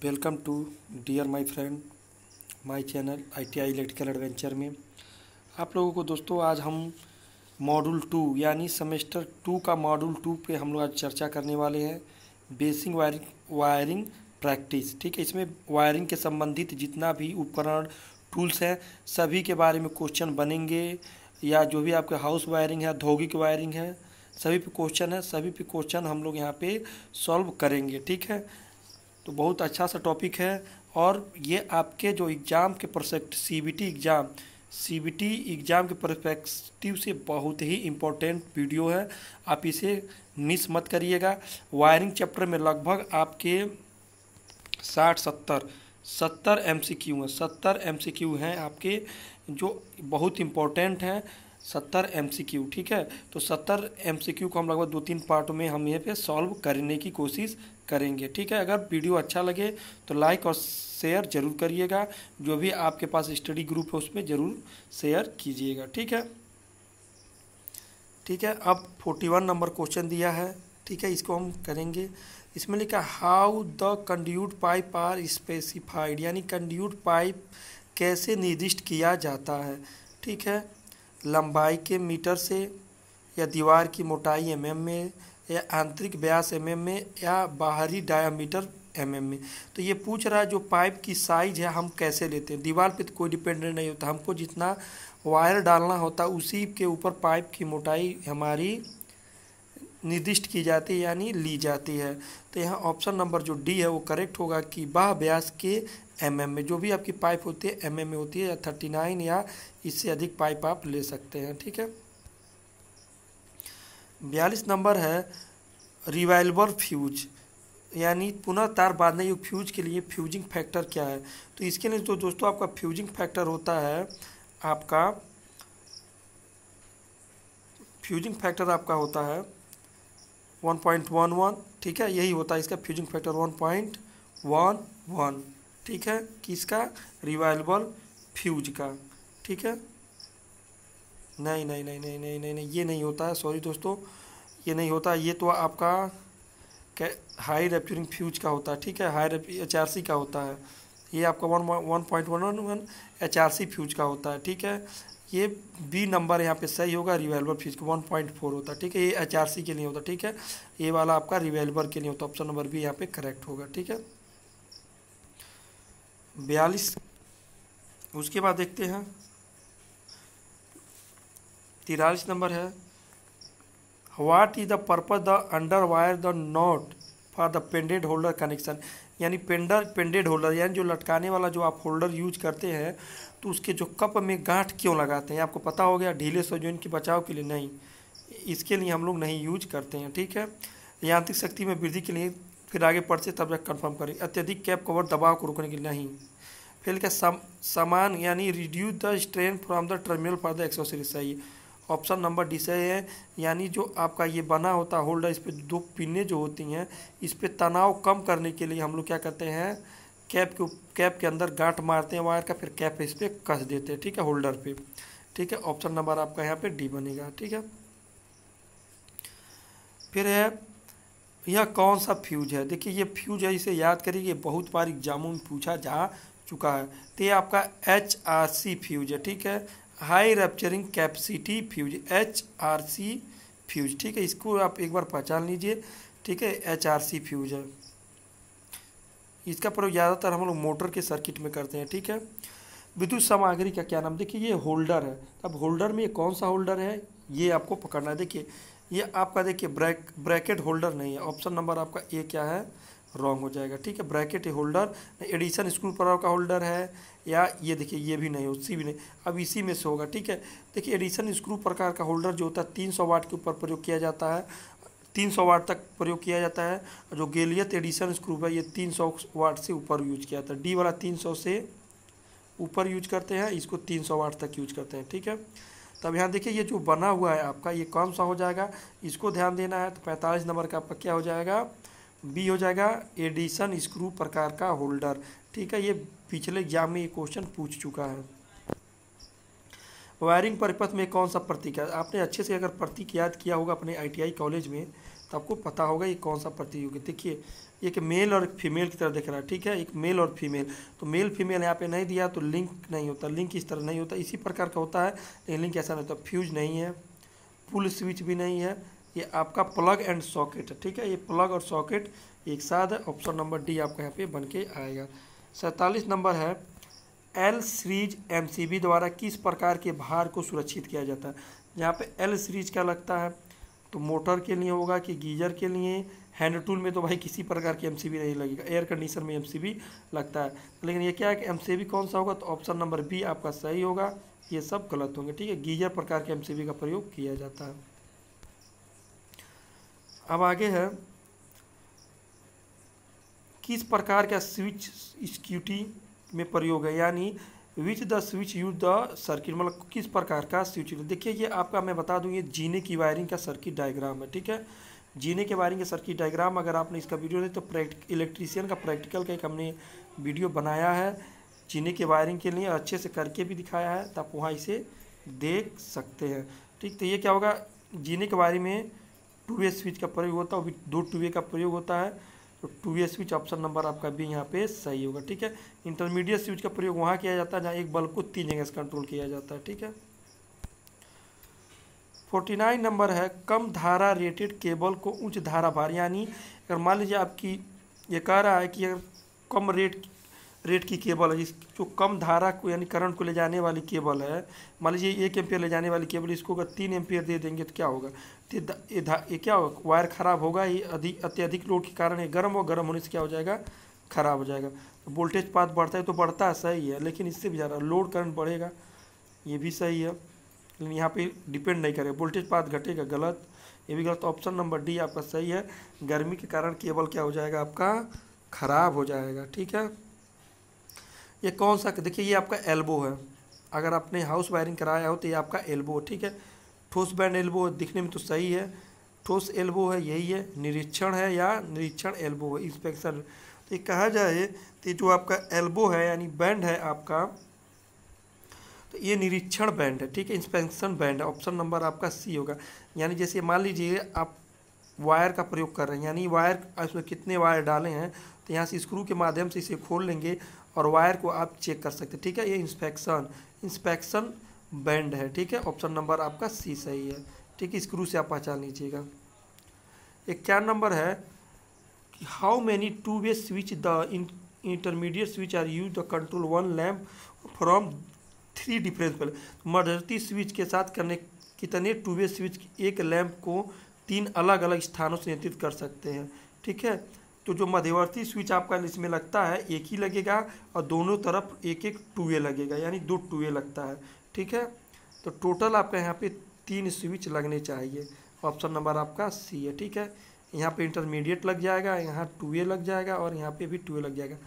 Welcome to dear my friend my channel ITI electrical adventure में आप लोगों को दोस्तों आज हम मॉड्यूल 2 यानी सेमेस्टर 2 का मॉड्यूल 2 पे हम लोग आज चर्चा करने वाले हैं। बेसिक वायरिंग प्रैक्टिस, ठीक है। इसमें वायरिंग के संबंधित जितना भी उपकरण टूल्स हैं सभी के बारे में क्वेश्चन बनेंगे, या जो भी आपके हाउस वायरिंग है, औद्योगिक वायरिंग है, सभी पे क्वेश्चन है। सभी पे क्वेश्चन हम लोग यहाँ पे सॉल्व करेंगे, ठीक है। तो बहुत अच्छा सा टॉपिक है और ये आपके जो एग्ज़ाम के CBT एग्ज़ाम के परस्पेक्टिव से बहुत ही इम्पोर्टेंट वीडियो है। आप इसे मिस मत करिएगा। वायरिंग चैप्टर में लगभग आपके 70 MCQ हैं। 70 MCQ हैं आपके जो बहुत इम्पोर्टेंट हैं। 70 MCQ, ठीक है। तो 70 MCQ को हम लगभग 2-3 पार्ट में हम यहाँ पे सॉल्व करने की कोशिश करेंगे, ठीक है। अगर वीडियो अच्छा लगे तो लाइक और शेयर ज़रूर करिएगा। जो भी आपके पास स्टडी ग्रुप है उसमें ज़रूर शेयर कीजिएगा, ठीक है। ठीक है, अब 41 नंबर क्वेश्चन दिया है, ठीक है। इसको हम करेंगे। इसमें लिखा how the conduit pipe are specified, यानी कंड्यूट पाइप कैसे निर्दिष्ट किया जाता है, ठीक है। लंबाई के मीटर से, या दीवार की मोटाई mm में, या आंतरिक व्यास mm में, या बाहरी डायामीटर mm में। तो ये पूछ रहा है जो पाइप की साइज है हम कैसे लेते हैं। दीवार पे तो कोई डिपेंडेंट नहीं होता, हमको जितना वायर डालना होता है उसी के ऊपर पाइप की मोटाई हमारी निर्दिष्ट की जाती है यानी ली जाती है। तो यहाँ ऑप्शन नंबर जो डी है वो करेक्ट होगा कि बाह व्यास के mm में। जो भी आपकी पाइप होती है mm में होती है, या 39 या इससे अधिक पाइप आप ले सकते हैं, ठीक है। 42 नंबर है रिवाल्वर फ्यूज, यानी पुनः तार बांधने योग्य फ्यूज के लिए फ्यूजिंग फैक्टर क्या है। तो इसके लिए तो दोस्तों आपका फ्यूजिंग फैक्टर होता है आपका 1.11, ठीक है। यही होता है इसका फ्यूजिंग फैक्टर 1.11, ठीक है। किसका? रिवाल्वर फ्यूज का, ठीक है। नहीं, ये नहीं होता है, सॉरी दोस्तों, ये नहीं होता। ये तो आपका हाई रैप्चरिंग फ्यूज का होता है, ठीक है। हाई HRC का होता है। ये आपका 1.11 HRC फ्यूज का होता है, ठीक है। ये बी नंबर यहाँ पे सही होगा। रिवाल्वर फ्यूज का 1.4 होता है, ठीक है। ये HRC के लिए होता है, ठीक है। ये वाला आपका रिवाल्वर के लिए होता है। ऑप्शन नंबर बी यहाँ पे करेक्ट होगा, ठीक है। 42। उसके बाद देखते हैं 43 नंबर है what is the purpose the under wire the knot for the pendant holder connection, यानी पेंडेड होल्डर यानी जो लटकाने वाला जो आप होल्डर यूज करते हैं तो उसके जो कप में गांठ क्यों लगाते हैं। आपको पता हो गया ढीले संयोजन के बचाव के लिए नहीं, इसके लिए हम लोग नहीं यूज करते हैं, ठीक है। यांत्रिक शक्ति में वृद्धि के लिए, फिर आगे पढ़ते तब तक कन्फर्म करें। अत्यधिक कैप कवर दबाव को रोकने के लिए नहीं। फिर क्या समान यानी reduce the strain from the terminal for the accessories, सही। ऑप्शन नंबर डी सही है, यानी जो आपका ये बना होता है होल्डर, इस पर 2 पिने जो होती हैं, इस पर तनाव कम करने के लिए हम लोग क्या करते हैं, कैप के अंदर गांठ मारते हैं वायर का, फिर कैप इस पर कस देते हैं, ठीक है, होल्डर पे, ठीक है। ऑप्शन नंबर आपका यहाँ पे डी बनेगा, ठीक है। फिर है यह कौन सा फ्यूज है। देखिए ये फ्यूज है, इसे याद करिए, बहुत बार एग्जामों में पूछा जा चुका है। तो ये आपका HRC फ्यूज है, ठीक है। High rapturing capacity fuse, HRC fuse, ठीक है। इसको आप एक बार पहचान लीजिए, ठीक है। HRC फ्यूज है। इसका प्रयोग ज़्यादातर हम लोग मोटर के सर्किट में करते हैं, ठीक है। विद्युत सामग्री का क्या नाम, देखिए ये होल्डर है। अब होल्डर में कौन सा होल्डर है ये आपको पकड़ना है। देखिए ये आपका, देखिए ब्रैकेट होल्डर नहीं है। ऑप्शन नंबर आपका ए क्या है, रॉन्ग हो जाएगा, ठीक है। ब्रैकेट होल्डर एडिशन स्क्रू प्रकार का होल्डर है, या ये देखिए ये भी नहीं, उससी भी नहीं। अब इसी में से होगा, ठीक है। देखिए एडिशन स्क्रू प्रकार का होल्डर जो होता है 300 वाट के ऊपर प्रयोग किया जाता है, 300 वाट तक प्रयोग किया जाता है। जो गैलियत एडिशन स्क्रू है ये 300 वाट से ऊपर यूज किया जाता है। डी वाला 300 से ऊपर यूज करते हैं, इसको 300 वाट तक यूज करते हैं, ठीक है। तब यहाँ देखिए ये जो बना हुआ है आपका ये कौन सा हो जाएगा, इसको ध्यान देना है। तो 45 नंबर का आपका क्या हो जाएगा, बी हो जाएगा, एडिशन स्क्रू प्रकार का होल्डर, ठीक है। ये पिछले एग्जाम में ये क्वेश्चन पूछ चुका है। वायरिंग परिपथ में कौन सा प्रतीक है। आपने अच्छे से अगर प्रतीक याद किया होगा अपने ITI कॉलेज में, तो तो आपको पता होगा ये कौन सा प्रतियोगी। देखिए एक मेल और फीमेल की तरह दिख रहा है, ठीक है, एक मेल और फीमेल। तो मेल फीमेल यहाँ पे नहीं दिया तो लिंक नहीं होता, लिंक इस तरह नहीं होता, इसी प्रकार का होता है, लेकिन लिंक ऐसा नहीं होता। फ्यूज नहीं है, पुल स्विच भी नहीं है, ये आपका प्लग एंड सॉकेट है, ठीक है, ये प्लग और सॉकेट एक साथ है। ऑप्शन नंबर डी आपका यहाँ पे बन के आएगा। 47 नंबर है, एल सीरीज एमसीबी द्वारा किस प्रकार के भार को सुरक्षित किया जाता है। यहाँ पे एल सीरीज क्या लगता है, तो मोटर के लिए होगा कि गीजर के लिए। हैंड टूल में तो भाई किसी प्रकार की एमसीबी नहीं लगेगा, एयर कंडीशनर में एमसीबी लगता है। लेकिन ये क्या है कि एमसीबी कौन सा होगा, तो ऑप्शन नंबर बी आपका सही होगा, ये सब गलत होंगे, ठीक है, गीजर प्रकार के एमसीबी का प्रयोग किया जाता है। अब आगे है, किस प्रकार का स्विच स्क्यूटी में प्रयोग है, यानी which the switch use the circuit, मतलब किस प्रकार का स्विच। देखिए ये आपका मैं बता दूं, ये जीने की वायरिंग का सर्किट डायग्राम है, ठीक है, जीने के वायरिंग का सर्किट डायग्राम। अगर आपने इसका वीडियो नहीं तो इलेक्ट्रीशियन का प्रैक्टिकल का एक हमने वीडियो बनाया है जीने के वायरिंग के लिए, अच्छे से करके भी दिखाया है, तो आप वहाँ इसे देख सकते हैं, ठीक। तो ये क्या होगा, जीने के वायरिंग में 2 वे स्विच का प्रयोग होता है, 2 2 वे का प्रयोग होता है, तो 2 वे स्विच ऑप्शन नंबर आपका भी यहाँ पे सही होगा, ठीक है। इंटरमीडिएट स्विच का प्रयोग वहाँ किया जाता है जहाँ एक बल्ब को 3 जगह से कंट्रोल किया जाता है, ठीक है। 49 नंबर है, कम धारा रेटेड केबल को उच्च धारा भार, यानी अगर मान लीजिए आपकी ये कह रहा है कि अगर कम रेट की केबल है, जो कम धारा को यानी करंट को ले जाने वाली केबल है, मान लीजिए 1 एम्पियर ले जाने वाली केबल, इसको अगर 3 एम्पियर दे देंगे तो क्या होगा, ये क्या होगा, वायर खराब होगा, ये अत्यधिक लोड के कारण ये गर्म होगा, गर्म होने से क्या हो जाएगा, खराब हो जाएगा। वोल्टेज पाथ बढ़ता है तो बढ़ता है, सही है, लेकिन इससे भी ज़्यादा लोड करंट बढ़ेगा, ये भी सही है, लेकिन यहाँ पे डिपेंड नहीं करेगा, वोल्टेज पाथ घटेगा, गलत, ये भी गलत। ऑप्शन नंबर डी आपका सही है, गर्मी के कारण केबल क्या हो जाएगा, आपका खराब हो जाएगा, ठीक है। ये कौन सा, देखिए ये आपका एल्बो है, अगर आपने हाउस वायरिंग कराया हो तो ये आपका एल्बो, ठीक है, ठोस बैंड एल्बो दिखने में तो सही है, ठोस एल्बो है, यही है, निरीक्षण है या निरीक्षण एल्बो है, इंस्पेक्शन। तो ये कहा जाए तो जो आपका एल्बो है यानी बैंड है आपका, तो ये निरीक्षण बैंड है, ठीक है, इंस्पेक्शन बैंड है, ऑप्शन नंबर आपका सी होगा। यानी जैसे मान लीजिए आप वायर का प्रयोग कर रहे हैं, यानी वायर इसमें कितने वायर डाले हैं, तो यहाँ से स्क्रू के माध्यम से इसे खोल लेंगे और वायर को आप चेक कर सकते हैं, ठीक है, ये इंस्पेक्शन बैंड है, ठीक है, ऑप्शन नंबर आपका सी सही है, ठीक है, स्क्रू से आप पहचान लीजिएगा। 51 नंबर है, how many 2 way switch the intermediate switch are use the control 1 lamp from 3 difference पहले, मध्यवर्ती स्विच के साथ करने कितने 2 वे स्विच एक लैंप को 3 अलग अलग स्थानों से नियंत्रित कर सकते हैं, ठीक है। तो जो मध्यवर्ती स्विच आपका इसमें लगता है एक ही लगेगा और दोनों तरफ एक एक 2 वे लगेगा, यानी 2 2 वे लगता है, ठीक है। तो टोटल आपका यहाँ पे 3 स्विच लगने चाहिए, ऑप्शन नंबर आपका सी है, ठीक है। यहाँ पे इंटरमीडिएट लग जाएगा, यहाँ 2 वे लग जाएगा और यहाँ पे भी 2 वे लग जाएगा,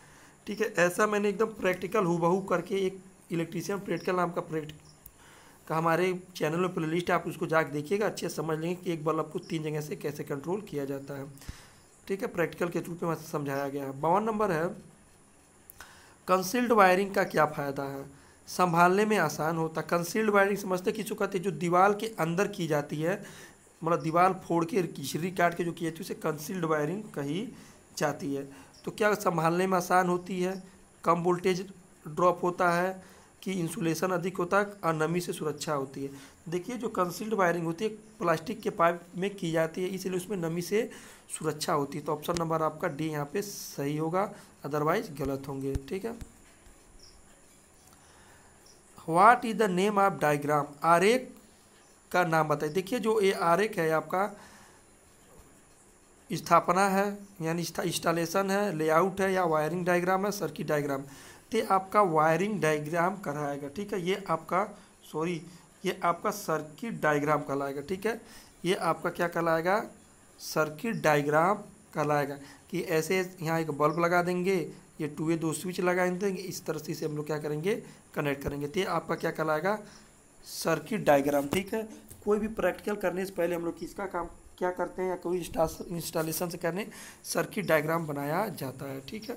ठीक है। ऐसा मैंने एकदम प्रैक्टिकल हूबहू करके एक इलेक्ट्रीशियन प्रैक्टिकल नाम का हमारे चैनल में प्लेलिस्ट है, आप उसको जाकर देखिएगा, अच्छे समझ लेंगे कि एक बल्ब को 3 जगह से कैसे कंट्रोल किया जाता है, ठीक है, प्रैक्टिकल के रूप में समझाया गया है। 52 नंबर है, कंसील्ड वायरिंग का क्या फ़ायदा है, संभालने में आसान होता है। कंसील्ड वायरिंग समझते किसको कहते हैं, जो दीवार के अंदर की जाती है, मतलब दीवार फोड़ के खिचड़ी काट के जो की जाती है उसे कंसील्ड वायरिंग कही जाती है। तो क्या संभालने में आसान होती है, कम वोल्टेज ड्रॉप होता है, कि इंसुलेशन अधिक होता है और नमी से सुरक्षा होती है। देखिए जो कंसील्ड वायरिंग होती है प्लास्टिक के पाइप में की जाती है, इसलिए उसमें नमी से सुरक्षा होती है, तो ऑप्शन नंबर आपका डी यहाँ पे सही होगा, अदरवाइज गलत होंगे, ठीक है। What is the name of diagram, आरेख का नाम बताइए। देखिए जो ये आरेख है आपका स्थापना है, यानी इंस्टॉलेशन है, लेआउट है या वायरिंग डायग्राम है, सर्किट डायग्राम, तो आपका वायरिंग डायग्राम कराएगा, ठीक है, ये आपका सर्किट डायग्राम कहलाएगा, ठीक है, ये आपका क्या कहलाएगा, सर्किट डायग्राम कहलाएगा, कि ऐसे यहाँ एक बल्ब लगा देंगे, ये 2 वे 2 स्विच लगा देंगे, इस तरह से इसे हम लोग क्या करेंगे, कनेक्ट करेंगे, तो ये आपका क्या कहलाएगा, सर्किट डायग्राम, ठीक है। कोई भी प्रैक्टिकल करने से पहले हम लोग किसका काम क्या करते हैं, या कोई इंस्टॉलेशन से करने सर्किट डायग्राम बनाया जाता है, ठीक है।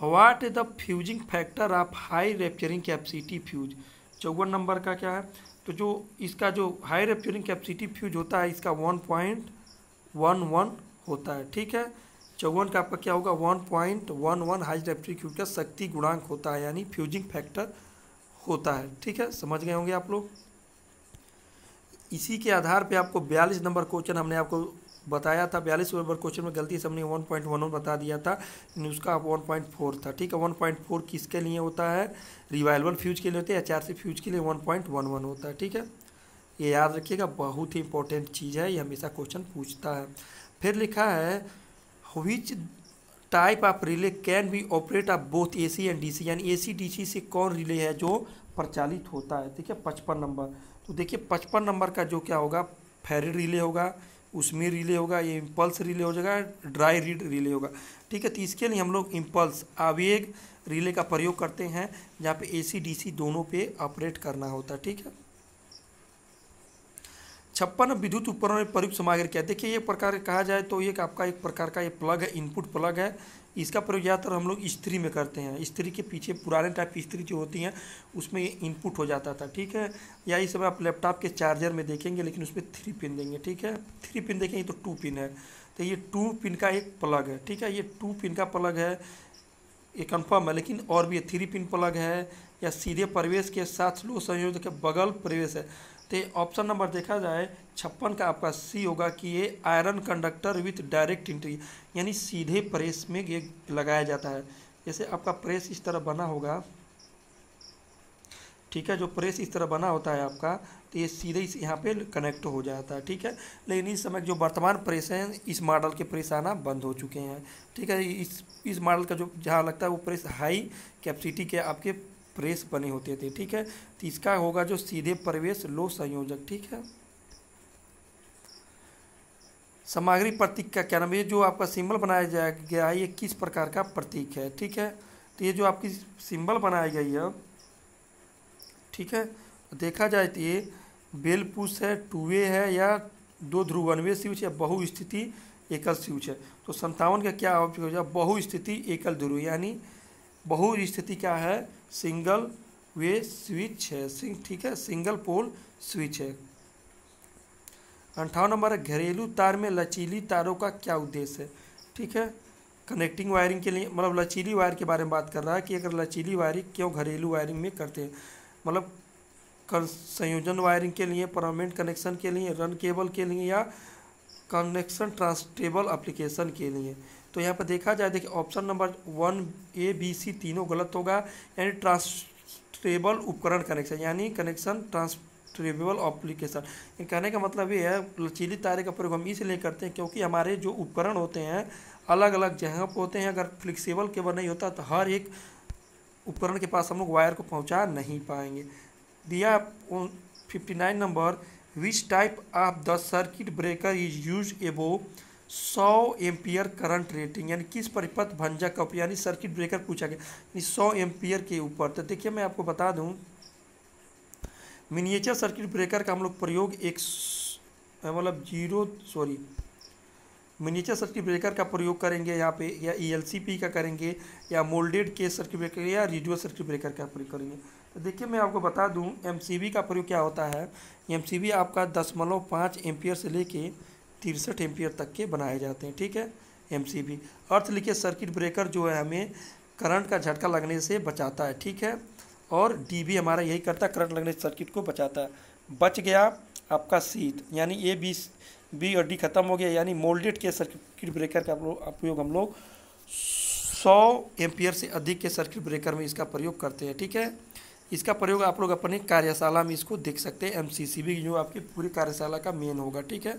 What is the fusing factor of high rapturing capacity fuse, 54 number का क्या है, तो जो इसका जो हाई रैप्चरिंग कैपेसिटी फ्यूज होता है इसका 1.11 होता है, ठीक है। चौवन का आपका क्या होगा 1.11 हाई रैप्चरिंग फ्यूज का शक्ति गुणांक होता है, यानी फ्यूजिंग फैक्टर होता है, ठीक है। समझ गए होंगे आप लोग। इसी के आधार पे आपको 42 नंबर क्वेश्चन हमने आपको बताया था, 42 नंबर क्वेश्चन में गलती से हमने 1.11 बता दिया था, लेकिन उसका 1.4 था, ठीक है। 1.4 किसके लिए होता है, रिवाइलेबल फ्यूज के लिए होता है, HRC फ्यूज के लिए 1.11 होता है, ठीक है। ये याद रखिएगा, बहुत ही इंपॉर्टेंट चीज़ है, ये हमेशा क्वेश्चन पूछता है। फिर लिखा है which type of relay can be operate of both AC and DC, यानी AC DC से कौन रिले है जो प्रचालित होता है, ठीक है। 55 नंबर, तो देखिए 55 नंबर का जो क्या होगा, फेरिड रिले होगा, उसमें रिले होगा, ये इम्पल्स रिले हो जाएगा, ड्राई रीड रिले होगा, ठीक है। तो इसके लिए हम लोग इम्पल्स आवेग रिले का प्रयोग करते हैं, जहाँ पे AC DC दोनों पे ऑपरेट करना होता है, ठीक है। 56 विद्युत उपकरण में प्रयुक्त सामग्री क्या है, देखिए ये प्रकार कहा जाए तो ये आपका एक प्रकार का ये प्लग है, इनपुट प्लग है। इसका प्रयोग ज़्यादातर हम लोग इस्त्री में करते हैं, इस्त्री के पीछे पुराने टाइप की इस्त्री जो होती हैं उसमें ये इनपुट हो जाता था, ठीक है। या इस समय आप लैपटॉप के चार्जर में देखेंगे, लेकिन उसमें 3 पिन देंगे, ठीक है। 3 पिन देखेंगे तो 2 पिन है, तो ये 2 पिन का एक प्लग है, ठीक है। ये 2 पिन का प्लग है, ये कन्फर्म है, लेकिन और भी 3 पिन प्लग है, या सीधे प्रवेश के साथ स्लो संयोजक के बगल प्रवेश है। तो ऑप्शन नंबर देखा जाए 56 का आपका C होगा कि ये iron conductor with direct entry, यानी सीधे प्रेस में ये लगाया जाता है। जैसे आपका प्रेस इस तरह बना होगा, ठीक है, जो प्रेस इस तरह बना होता है आपका, तो ये सीधे इस यहाँ पे कनेक्ट हो जाता है, ठीक है। लेकिन इस समय जो वर्तमान प्रेस हैं, इस मॉडल के प्रेस आना बंद हो चुके हैं, ठीक है। इस मॉडल का जो जहाँ लगता है वो प्रेस हाई कैपेसिटी के आपके प्रेस बने होते थे, ठीक है। तो इसका होगा जो सीधे प्रवेश लो संयोजक, ठीक है। सामग्री प्रतीक का क्या नाम है, ये जो आपका सिंबल बनाया गया है ये किस प्रकार का प्रतीक है, ठीक है। तो ये जो आपकी सिंबल बनाई गई है, ठीक है, देखा जाए तो ये बेल पुश है, 2 वे है, या 2 ध्रुवन्वय स्विच, या बहुस्थिति एकल स्विच है। तो 57 का क्या हो जाए, बहुस्थिति एकल ध्रुव, यानी बहुस्थिति क्या है, सिंगल वे स्विच है, ठीक है, सिंगल पोल स्विच है। 58 नंबर है घरेलू तार में लचीली तारों का क्या उद्देश्य है, ठीक है। कनेक्टिंग वायरिंग के लिए, मतलब लचीली वायर के बारे में बात कर रहा है कि अगर लचीली वायरिंग क्यों घरेलू वायरिंग में करते हैं, मतलब संयोजन वायरिंग के लिए, परमानेंट कनेक्शन के लिए, रन केबल के लिए, या कनेक्शन ट्रांसटेबल एप्लीकेशन के लिए। तो यहाँ पर देखा जाए, देखिए option number 1 A B C तीनों गलत होगा, यानी ट्रांसटेबल उपकरण कनेक्शन, यानी कनेक्शन ट्रांसटेबल एप्लीकेशन। कहने का मतलब ये है लचीली तारे का प्रयोग हम इसलिए करते हैं क्योंकि हमारे जो उपकरण होते हैं अलग अलग जगह पर होते हैं, अगर फ्लेक्सिबल केबल नहीं होता तो हर एक उपकरण के पास हम लोग वायर को पहुँचा नहीं पाएंगे। दिया 59 number which type of the circuit breaker is use एबो 100 एम्पियर करंट रेटिंग, यानी किस परिपथ भंजक का, यानी सर्किट ब्रेकर पूछा गया, यानी 100 एम्पियर के ऊपर। तो देखिए मैं आपको बता दूं, मिनिएचर सर्किट ब्रेकर का हम लोग प्रयोग मिनिएचर सर्किट ब्रेकर का प्रयोग करेंगे यहाँ पे, या ELCP का करेंगे, या मोल्डेड केस सर्किट ब्रेकर, या रिजुअल सर्किट ब्रेकर का प्रयोग करेंगे। तो देखिए मैं आपको बता दूं MCB का प्रयोग क्या होता है। MCB आपका 0.5 एम्पियर से लेके 63 एम्पियर तक के बनाए जाते हैं, ठीक है। MCB अर्थ लिखिए सर्किट ब्रेकर जो है हमें करंट का झटका लगने से बचाता है, ठीक है। और DB हमारा यही करता है, करंट लगने से सर्किट को बचाता है। बच गया आपका C, यानी A B और D खत्म हो गया, यानी मोल्डेड के सर्किट ब्रेकर का उपयोग हम लोग 100 एम्पियर से अधिक के सर्किट ब्रेकर में इसका प्रयोग करते हैं, ठीक है। इसका प्रयोग आप लोग अपनी कार्यशाला में इसको देख सकते हैं। MCCB जो आपकी पूरी कार्यशाला का मेन होगा, ठीक है,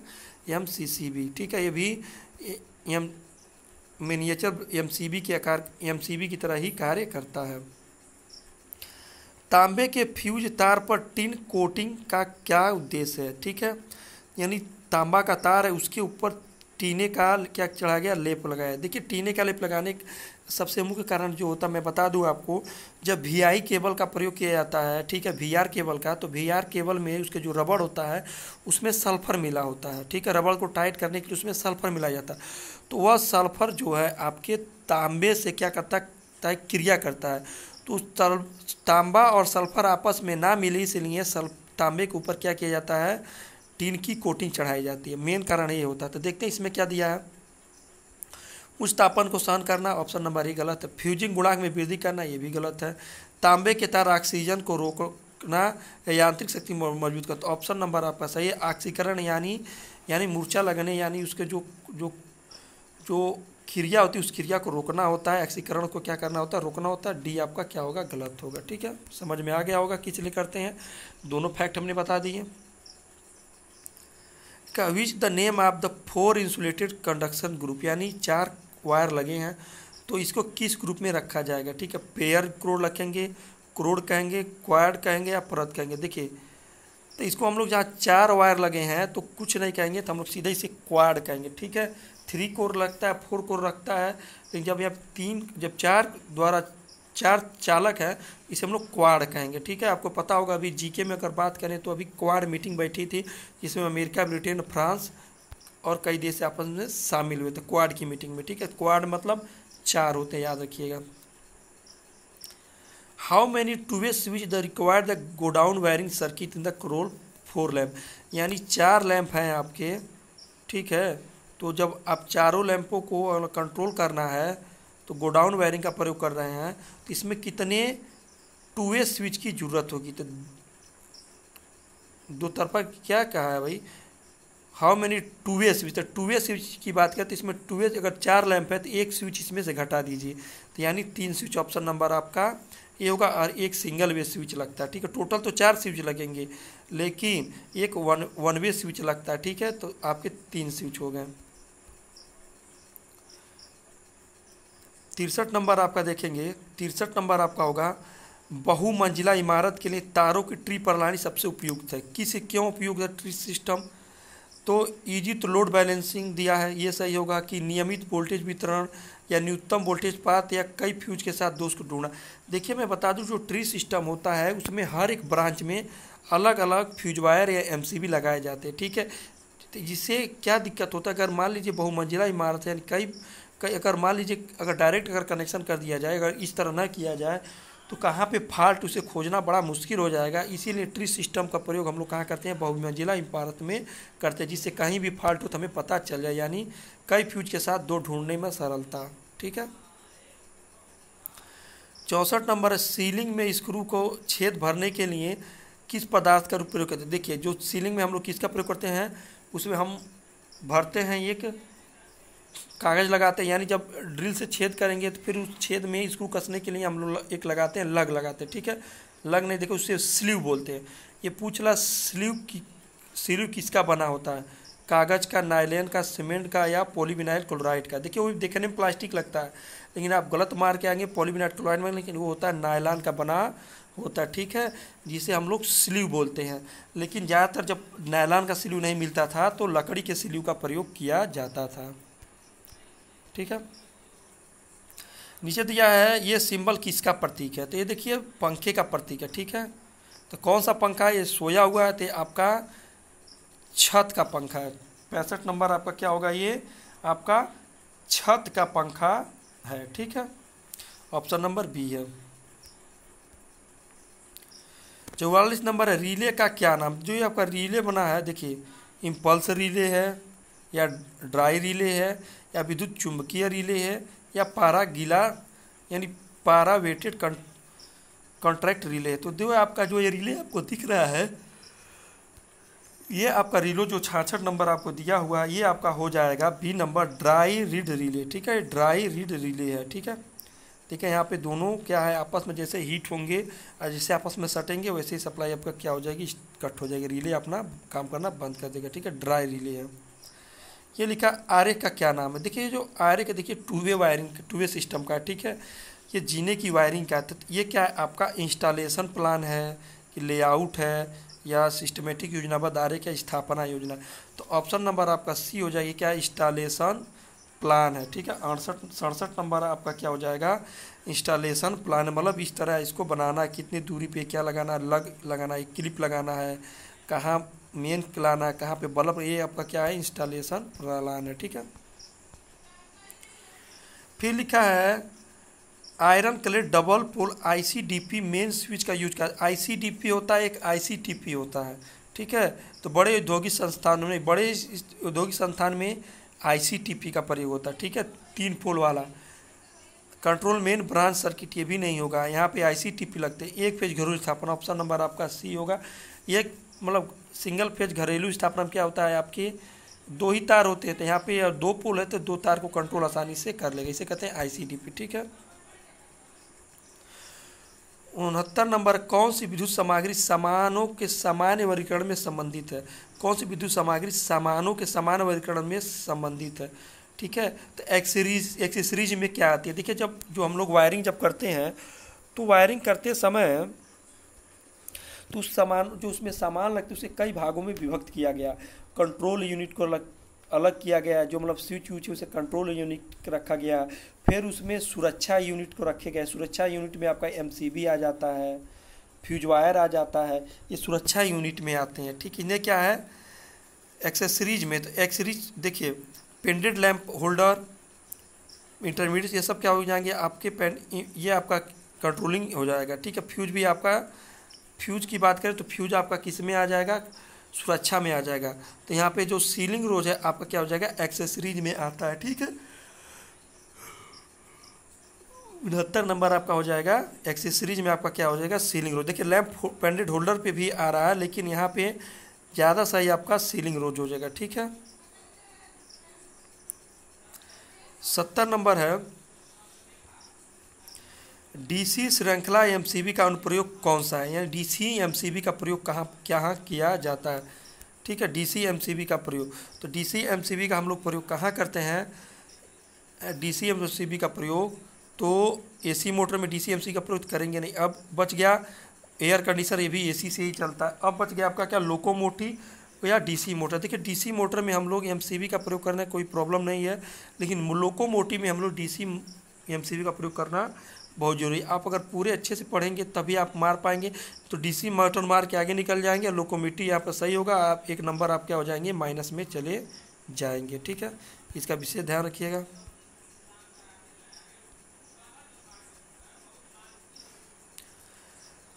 MCCB, ठीक है। ये भी मिनिएचर MCB की तरह ही कार्य करता है। तांबे के फ्यूज तार पर टिन कोटिंग का क्या उद्देश्य है, ठीक है, यानी तांबा का तार है उसके ऊपर टीने का क्या चढ़ा गया, लेप लगाया। देखिए टीने का लेप लगाने सबसे मुख्य कारण जो होता है मैं बता दूं आपको, जब VI केबल का प्रयोग किया जाता है, ठीक है, VR केबल का, तो VR केबल में उसके जो रबड़ होता है उसमें सल्फर मिला होता है, ठीक है। रबड़ को टाइट करने के लिए उसमें सल्फर मिलाया जाता है, तो वह सल्फर जो है आपके तांबे से क्या करता है, क्रिया करता है। तो तांबा और सल्फर आपस में ना मिले, इसलिए तांबे के ऊपर क्या किया जाता है, टीन की कोटिंग चढ़ाई जाती है। मेन कारण ये होता है। तो देखते हैं इसमें क्या दिया है, उच्च तापमान को सहन करना, ऑप्शन नंबर ए गलत है। फ्यूजिंग गुणांक में वृद्धि करना, ये भी गलत है। तांबे के तार ऑक्सीजन को रोकना या यांत्रिक शक्ति मजबूत करता, ऑप्शन नंबर आपका सही है। ऑक्सीकरण यानी मूर्छा लगने, यानी उसके जो जो जो क्रिया होती है उस क्रिया को रोकना होता है। ऑक्सीकरण को क्या करना होता है, रोकना होता है। डी आपका क्या होगा, गलत होगा। ठीक है, समझ में आ गया होगा किस लिए करते हैं। दोनों फैक्ट हमने बता दिए। Which the name of the 4 insulated conduction group, यानी 4 वायर लगे हैं तो इसको किस ग्रुप में रखा जाएगा। ठीक है, पेयर क्रोड रखेंगे, क्रोड कहेंगे, क्वाड कहेंगे या परत कहेंगे। देखिए तो इसको हम लोग जहाँ 4 वायर लगे हैं तो कुछ नहीं कहेंगे, तो हम लोग सीधे इसे क्वाड कहेंगे। ठीक है, 3 कोर लगता है, 4 कोर रखता है, लेकिन जब यहाँ जब 4 द्वारा 4 चालक है इसे हम लोग क्वाड कहेंगे। ठीक है, आपको पता होगा अभी जीके में अगर बात करें तो अभी क्वाड मीटिंग बैठी थी जिसमें अमेरिका, ब्रिटेन, फ्रांस और कई देश आपस में शामिल हुए थे क्वाड की मीटिंग में। ठीक है, क्वाड मतलब 4 होते हैं, याद रखिएगा। How many two way switch the required the go down wiring circuit in the crawl 4 lamp, यानी 4 लैंप हैं आपके। ठीक है, तो जब आप चारों लैंपों को कंट्रोल करना है तो गो डाउन वायरिंग का प्रयोग कर रहे हैं तो इसमें कितने टू वे स्विच की जरूरत होगी। तो दो तरफा क्या कहा है भाई, how many two way switch, तो टू वे स्विच की बात करें तो इसमें टू वे अगर 4 लैंप है तो एक स्विच इसमें से घटा दीजिए, तो यानी 3 स्विच, ऑप्शन नंबर आपका ये होगा। और एक सिंगल वे स्विच लगता है। ठीक है, टोटल तो 4 स्विच लगेंगे लेकिन एक वन वे स्विच लगता है। ठीक है, तो आपके 3 स्विच हो गए। 63 नंबर आपका देखेंगे, 63 नंबर आपका होगा, बहुमंजिला इमारत के लिए तारों की ट्री प्रणाली सबसे उपयुक्त है। किस क्यों उपयुक्त है ट्री सिस्टम, तो इजी तो लोड बैलेंसिंग दिया है, ये सही होगा। कि नियमित वोल्टेज वितरण या न्यूनतम वोल्टेज पाथ या कई फ्यूज के साथ दोष को ढूंढना। देखिए मैं बता दूं, जो ट्री सिस्टम होता है उसमें हर एक ब्रांच में अलग अलग फ्यूज वायर या एमसीबी लगाए जाते हैं। ठीक है, तो जिससे क्या दिक्कत होता है, अगर मान लीजिए बहुमंजिला इमारत है, यानी कई अगर मान लीजिए अगर डायरेक्ट अगर कनेक्शन कर दिया जाए, अगर इस तरह ना किया जाए तो कहाँ पे फॉल्ट उसे खोजना बड़ा मुश्किल हो जाएगा। इसीलिए ट्री सिस्टम का प्रयोग हम लोग कहाँ करते हैं, बहुमंजिला इमारत में करते हैं, जिससे कहीं भी फॉल्ट हो तो हमें पता चल जाए, यानी कई फ्यूज के साथ दो ढूंढने में सरलता। ठीक है, 64 नंबर है, सीलिंग में स्क्रू को छेद भरने के लिए किस पदार्थ का प्रयोग करते हैं। देखिए जो सीलिंग में हम लोग किसका प्रयोग करते हैं, उसमें हम भरते हैं एक कागज़ लगाते हैं, यानी जब ड्रिल से छेद करेंगे तो फिर उस छेद में स्क्रू कसने के लिए हम लोग एक लगाते हैं, लग लगाते हैं। ठीक है, लग नहीं, देखो उससे स्लीव बोलते हैं। ये पूछला स्लीव किसका बना होता है, कागज़ का, नायलॉन का, सीमेंट का या पॉलीविनाइल क्लोराइड का। देखिए वो देखने में प्लास्टिक लगता है लेकिन आप गलत मार के आएंगे पॉलीविनाइल क्लोराइड में, लेकिन वो होता है नायलॉन का बना होता है। ठीक है, जिसे हम लोग स्लीव बोलते हैं। लेकिन ज़्यादातर जब नायलॉन का स्लीव नहीं मिलता था तो लकड़ी के स्लीव का प्रयोग किया जाता था। ठीक है, नीचे दिया है ये सिंबल किसका प्रतीक है, तो ये देखिए पंखे का प्रतीक है। ठीक है, तो कौन सा पंखा है, ये सोया हुआ है, तो आपका छत का पंखा है। 65 नंबर आपका क्या होगा, ये आपका छत का पंखा है। ठीक है, ऑप्शन नंबर बी है। 44 नंबर है, रिले का क्या नाम, जो ये आपका रिले बना है, देखिए इम्पल्स रिले है या ड्राई रिले है या विद्युत चुंबकीय रिले है या पारा गीला यानी पारा वेटेड कॉन्ट्रैक्ट रिले है। तो जो आपका जो ये रिले आपको दिख रहा है, ये आपका रिलो जो 66 नंबर आपको दिया हुआ है, ये आपका हो जाएगा B number, dry reed relay. ठीक है, ड्राई रीड रिले है। ठीक है, ठीक है, यहाँ पे दोनों क्या है आपस में जैसे हीट होंगे और जैसे आपस में सटेंगे वैसे ही सप्लाई आपका क्या हो जाएगी, कट हो जाएगी, रिले अपना काम करना बंद कर देगा। ठीक है, ड्राई रिले है। ये लिखा आरे का क्या नाम है, देखिए जो आरे का देखिए two way wiring, two way system का है। ठीक है, ये जीने की वायरिंग का है। तो ये क्या है आपका इंस्टॉलेशन प्लान है कि लेआउट है या सिस्टमेटिक योजनाबद्ध आरे क्या स्थापना योजना। तो ऑप्शन नंबर आपका सी हो जाएगी, क्या इंस्टॉलेशन प्लान है। ठीक है, 67 नंबर आपका क्या हो जाएगा, इंस्टॉलेशन प्लान, मतलब इस तरह इसको बनाना, कितनी दूरी पे क्या लगाना, लग लगाना है, क्लिप लगाना है, कहाँ मेन लाना है, कहाँ पे बल्ब, ये आपका क्या है इंस्टॉलेशन प्लान है। ठीक है, फिर लिखा है iron clad double pole ICDP main switch का यूज कर। आईसीडीपी होता है, एक आईसीटीपी होता है, ठीक है। तो बड़े औद्योगिक संस्थानों में, बड़े औद्योगिक संस्थान में आईसीटीपी का प्रयोग होता है, ठीक है, 3 पोल वाला। कंट्रोल मेन ब्रांच सर्किट ये भी नहीं होगा, यहाँ पे आईसीटीपी लगते हैं। एक फेज घरेलू स्थापना, ऑप्शन नंबर आपका सी होगा। एक मतलब सिंगल फेज घरेलू स्थापना में क्या होता है, आपके 2 ही तार होते हैं, तो यहाँ पे 2 पोल है तो 2 तार को कंट्रोल आसानी से कर लेगा, इसे कहते हैं आईसीडीपी, ठीक है। 69 नंबर, कौन सी विद्युत सामग्री सामानों के सामान्य वर्गीकरण में संबंधित है? कौन सी विद्युत सामग्री सामानों के समान वर्गीकरण में संबंधित है, ठीक है। तो एक्सेसरीज में क्या आती है? देखिए, जब जो हम लोग वायरिंग जब करते हैं तो वायरिंग करते समय तो उस सामान जो उसमें सामान लगते हैं उसे कई भागों में विभक्त किया गया। कंट्रोल यूनिट को अलग किया गया, जो मतलब स्विच है उसे कंट्रोल यूनिट रखा गया। फिर उसमें सुरक्षा यूनिट को रखे गए। सुरक्षा यूनिट में आपका एमसीबी आ जाता है, फ्यूज वायर आ जाता है, ये सुरक्षा यूनिट में आते हैं, ठीक। इन्हें क्या है एक्सेसरीज में? तो एक्सेसरीज देखिए, पेंडेंट लैंप होल्डर, इंटरमीडिएट, ये सब क्या हो जाएंगे आपके ये आपका कंट्रोलिंग हो जाएगा, ठीक है। फ्यूज भी आपका, फ्यूज की बात करें तो फ्यूज आपका किस में आ जाएगा, सुरक्षा में आ जाएगा। तो यहाँ पे जो सीलिंग रोज है आपका क्या हो जाएगा, एक्सेसरीज में आता है, ठीक है। 69 नंबर आपका हो जाएगा एक्सेसरीज में, आपका क्या हो जाएगा, सीलिंग रोज। देखिए, लैंप पेंडेंट होल्डर पे भी आ रहा है, लेकिन यहाँ पे ज़्यादा सही आपका सीलिंग रोज हो जाएगा, ठीक है। 70 नंबर है, डीसी श्रृंखला एमसीबी का अनुप्रयोग कौन सा है? यानी डीसी एमसीबी का प्रयोग कहाँ किया जाता है, ठीक है। डीसी एमसीबी का प्रयोग, तो डीसी एमसीबी का हम लोग प्रयोग कहाँ करते हैं? डीसी एमसीबी का प्रयोग तो एसी मोटर में डीसी एमसीबी का प्रयोग करेंगे नहीं। अब बच गया एयर कंडीशनर, ये भी एसी से ही चलता है। अब बच गया आपका क्या, लोकोमोटिव या डीसी मोटर। देखिए, डीसी मोटर में हम लोग एमसीबी का प्रयोग करना कोई प्रॉब्लम नहीं है, लेकिन लोकोमोटिव में हम लोग डीसी एमसीबी का प्रयोग करना बहुत जरूरी। आप अगर पूरे अच्छे से पढ़ेंगे तभी आप मार पाएंगे, तो डीसी मोटर मार के आगे निकल जाएंगे, लोकोमोटिव यहाँ पर सही होगा, आप 1 नंबर आप क्या हो जाएंगे, माइनस में चले जाएंगे, ठीक है। इसका विशेष ध्यान रखिएगा।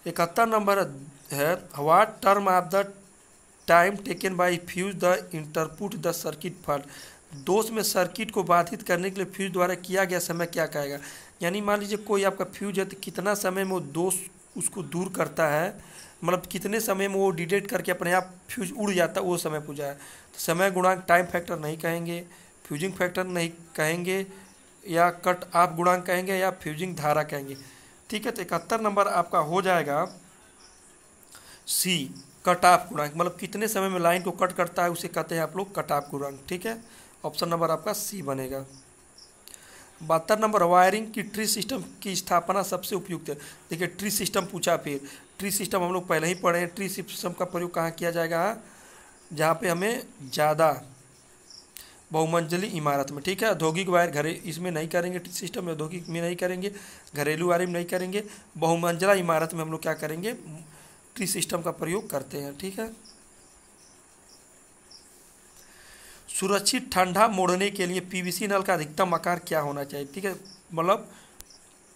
इकहत्तर नंबर है, what term of the time taken by fuse the interrupt the circuit fault? दोष में सर्किट को बाधित करने के लिए फ्यूज द्वारा किया गया समय क्या कहेगा? यानी मान लीजिए कोई आपका फ्यूज है, तो कितना समय में वो दोष उसको दूर करता है, मतलब कितने समय में वो डिटेक्ट करके अपने आप फ्यूज उड़ जाता है, वो समय पूछा है। तो समय गुणांक टाइम फैक्टर नहीं कहेंगे, फ्यूजिंग फैक्टर नहीं कहेंगे, या कट ऑफ गुणांक कहेंगे, या फ्यूजिंग धारा कहेंगे, ठीक है। तो 71 नंबर आपका हो जाएगा सी, कट ऑफ गुणांक, मतलब कितने समय में लाइन को कट करता है उसे कहते हैं आप लोग कट ऑफ गुणांक, ठीक है। ऑप्शन नंबर आपका सी बनेगा। 72 नंबर, वायरिंग की ट्री सिस्टम की स्थापना सबसे उपयुक्त है। देखिए, ट्री सिस्टम पूछा, फिर ट्री सिस्टम हम लोग पहले ही पढ़े हैं। ट्री सिस्टम का प्रयोग कहाँ किया जाएगा, जहाँ पे हमें ज़्यादा बहुमंजिली इमारत में, ठीक है। औद्योगिक वायर घरे इसमें नहीं करेंगे, ट्री सिस्टम में औद्योगिक में नहीं करेंगे, घरेलू वायर में नहीं करेंगे, बहुमंजिला इमारत में हम लोग क्या करेंगे, ट्री सिस्टम का प्रयोग करते हैं, ठीक है। सुरक्षित ठंडा मोड़ने के लिए पीवीसी नल का अधिकतम आकार क्या होना चाहिए, ठीक है। मतलब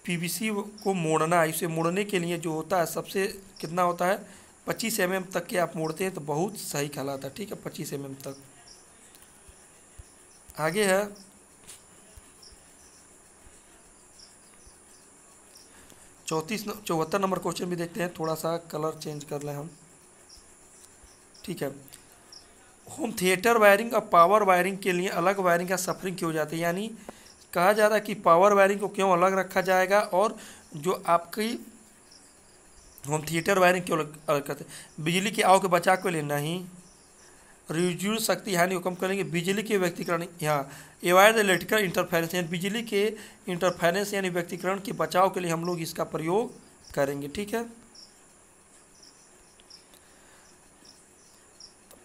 पीवीसी को मोड़ना, इसे मोड़ने के लिए जो होता है सबसे कितना होता है, 25 mm तक के आप मोड़ते हैं तो बहुत सही कहलाता है, ठीक है, 25 mm तक। आगे है 74 नंबर क्वेश्चन भी देखते हैं, थोड़ा सा कलर चेंज कर लें हम, ठीक है। होम थिएटर वायरिंग और पावर वायरिंग के लिए अलग वायरिंग या सफरिंग क्यों जाती है? यानी कहा जा रहा है कि पावर वायरिंग को क्यों अलग रखा जाएगा, और जो आपकी होम थिएटर वायरिंग क्यों अलग करते हैं? बिजली के आव के बचाव के लिए नहीं, रिड्यूस शक्ति हानि को कम करेंगे, बिजली के व्यक्तिकरण, यहाँ एवॉइड द इलेक्ट्रिकल इंटरफेरेंस, यानी बिजली के इंटरफेरेंस यानी व्यक्तिकरण के बचाव के लिए हम लोग इसका प्रयोग करेंगे, ठीक है।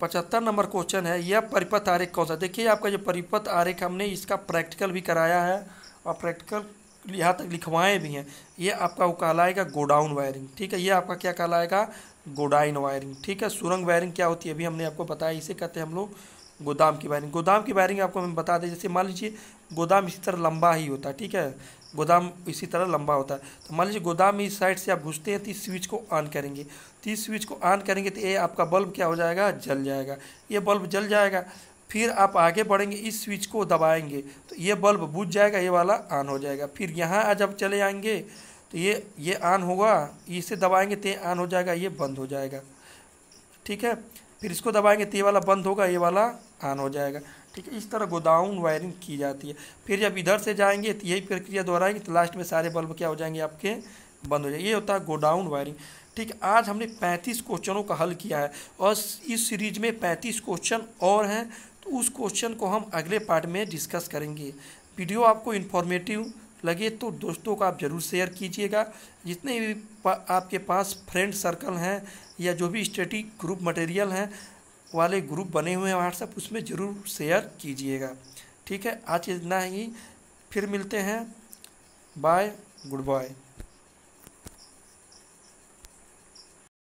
75 नंबर क्वेश्चन है, यह परिपथ आरेख कौन सा? देखिए, आपका जो परिपथ आरेख हमने इसका प्रैक्टिकल भी कराया है और प्रैक्टिकल यहाँ तक लिखवाएं भी हैं। ये आपका वो कहलाएगा गोडाउन वायरिंग, ठीक है। ये आपका क्या कहलाएगा, गोडाउन वायरिंग, ठीक है। सुरंग वायरिंग क्या होती है अभी हमने आपको बताया, इसे कहते हैं हम लोग गोदाम की वायरिंग। गोदाम की वायरिंग आपको हम बता दें, जैसे मान लीजिए गोदाम इसी तरह लंबा ही होता है, ठीक है, गोदाम इसी तरह लंबा होता है। तो मान लीजिए गोदाम में इस साइड से आप घुसते हैं तो इस स्विच को ऑन करेंगे, तो इस स्विच को ऑन करेंगे तो ये आपका बल्ब क्या हो जाएगा, जल जाएगा, ये बल्ब जल जाएगा। फिर आप आगे बढ़ेंगे, इस स्विच को दबाएंगे तो ये बल्ब बुझ जाएगा, ये वाला ऑन हो जाएगा। फिर यहाँ जब चले आएंगे तो ये ऑन होगा, इसे दबाएंगे तो ये ऑन हो जाएगा, ये बंद हो जाएगा, ठीक है। फिर इसको दबाएंगे तो ये वाला बंद होगा, ये वाला ऑन हो जाएगा, ठीक है। इस तरह गोडाउन वायरिंग की जाती है। फिर जब इधर से जाएंगे तो यही प्रक्रिया दोहराएंगे तो लास्ट में सारे बल्ब क्या हो जाएंगे, आपके बंद हो जाएंगे। ये होता है गोडाउन वायरिंग, ठीक है। आज हमने 35 क्वेश्चनों का हल किया है और इस सीरीज में 35 क्वेश्चन और हैं, तो उस क्वेश्चन को हम अगले पार्ट में डिस्कस करेंगे। वीडियो आपको इन्फॉर्मेटिव लगे तो दोस्तों को आप ज़रूर शेयर कीजिएगा। जितने भी आपके पास फ्रेंड सर्कल हैं या जो भी स्टडी ग्रुप मटेरियल हैं वाले ग्रुप बने हुए हैं व्हाट्सएप, उसमें ज़रूर शेयर कीजिएगा, ठीक है। आज इतना ही, फिर मिलते हैं, बाय, गुड बाय।